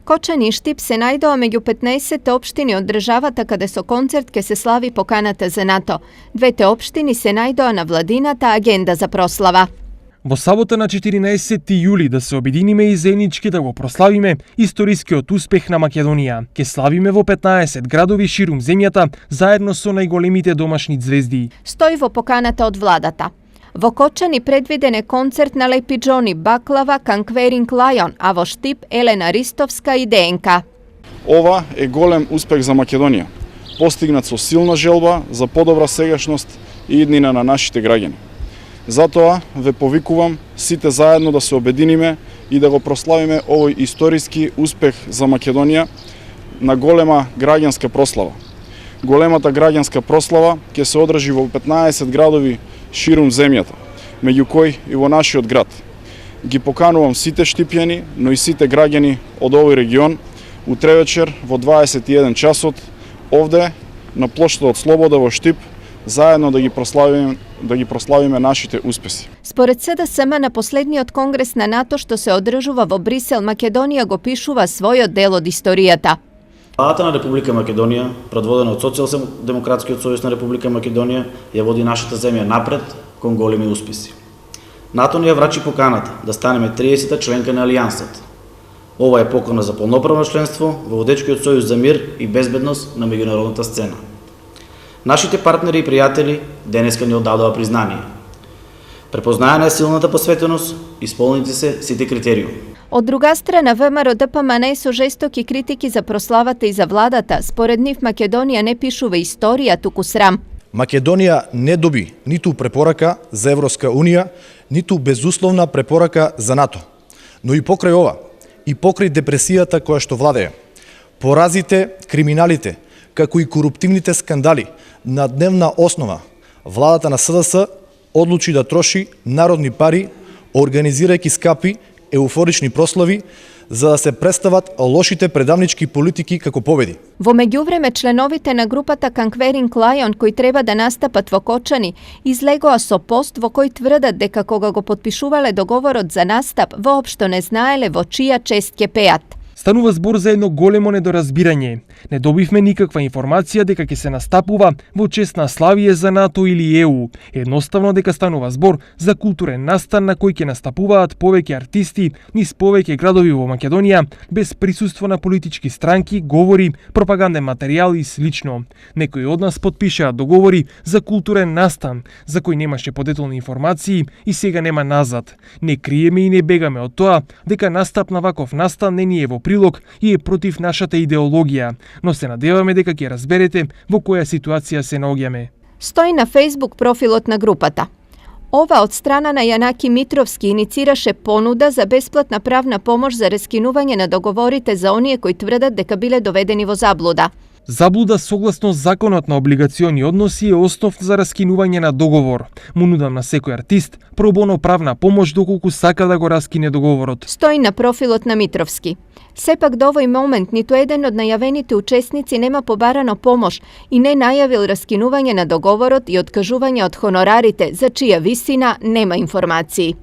Kočan i Štip se najdoa među 15 opštini održavata kada so koncert ke se slavi поканата за НАТО. Двете општини се најдоа на владината агенда за прослава. Во сабота на 14 јули да се обединиме и заеднички да го прославиме историскиот успех на Македонија. Ке славиме во 15 градови ширум земјата заедно со најголемите домашни звезди. Стои во поканата од владата. Во Кочани предвиден е концерт на Лепи Джони, Баклава, Канкверинг Лајон, а во Štip Елена Ристовска и ДНК. Ова е голем успех за Македонија, постигнат со силна желба за подобра сегашност и иднина на нашите граѓани. Затоа ве повикувам сите заедно да се обединиме и да го прославиме овој историски успех за Македонија на голема граѓанска прослава. Големата граѓанска прослава ќе се одржи во 15 градови ширум земјата, меѓу кои и во нашиот град. Ги поканувам сите штипјани, но и сите граѓани од овој регион утре вечер во 21 часот овде на плоштадот Слобода во Štip заедно да ги прославиме нашите успеси. Според СДСМ на последниот конгрес на НАТО што се одржува во Брисел, Македонија го пишува својот дел од историјата. Владата на Република Македонија, предводена од Социјалдемократскиот сојуз на Република Македонија, ја води нашата земја напред кон големи успеси. НАТО ни ја врачи поканата да станеме 30-та членка на Алијансот. Ова е покана за полноправно членство во Водечкиот сојуз за мир и безбедност на меѓународната сцена. Нашите партнери и пријатели денеска ни оддадоа признание. Препознаена е силната посветеност, исполнити се сите критериуми. Од друга страна, ВМРО ДПМН со жестоки критики за прославата и за владата, според нив Македонија не пишува историја, туку срам. Македонија не доби ниту препорака за Европска Унија, ниту безусловна препорака за НАТО. Но и покрај ова, и покрај депресијата која што владее, поразите, криминалите, како и коруптивните скандали на дневна основа, владата на СДС одлучи да троши народни пари, организирајќи скапи, еуфорични прослави, за да се представат лошите предавнички политики како победи. Во меѓувреме, членовите на групата Канкверинг Лајон, кои треба да настапат во Кочани, излегоа со пост во кој тврдат дека кога го потпишувале договорот за настап, воопшто не знаеле во чија чест ќе пеат. Станува збор за едно големо недоразбирање. Не добивме никаква информација дека ќе се настапува во чест на славие за НАТО или ЕУ. Едноставно дека станува збор за културен настан на кој ќе настапуваат повеќе артисти низ повеќе градови во Македонија без присуство на политички странки, говори, пропаганден материјал и слично. Некои од нас потпишаа договори за културен настан, за кој немаше подетелни информации и сега нема назад. Не криеме и не бегаме од тоа дека настап на ваков настан не ни е во прилог и е против нашата идеологија, но се надеваме дека ќе разберете во која ситуација се наоѓаме. Стои на Facebook профилот на групата. Ова од страна на Јанаки Митровски иницираше понуда за бесплатна правна помош за раскинување на договорите за оние кои тврдат дека биле доведени во заблуда. Заблуда согласно законот на облигациони односи е основ за раскинување на договор. Му нудам на секој артист пробоно правна помош доколку сака да го раскине договорот. Стои на профилот на Митровски. Сепак до овој момент ниту еден од најавените учесници нема побарано помош и не најавил раскинување на договорот и откажување од хонорарите, за чија висина нема информации.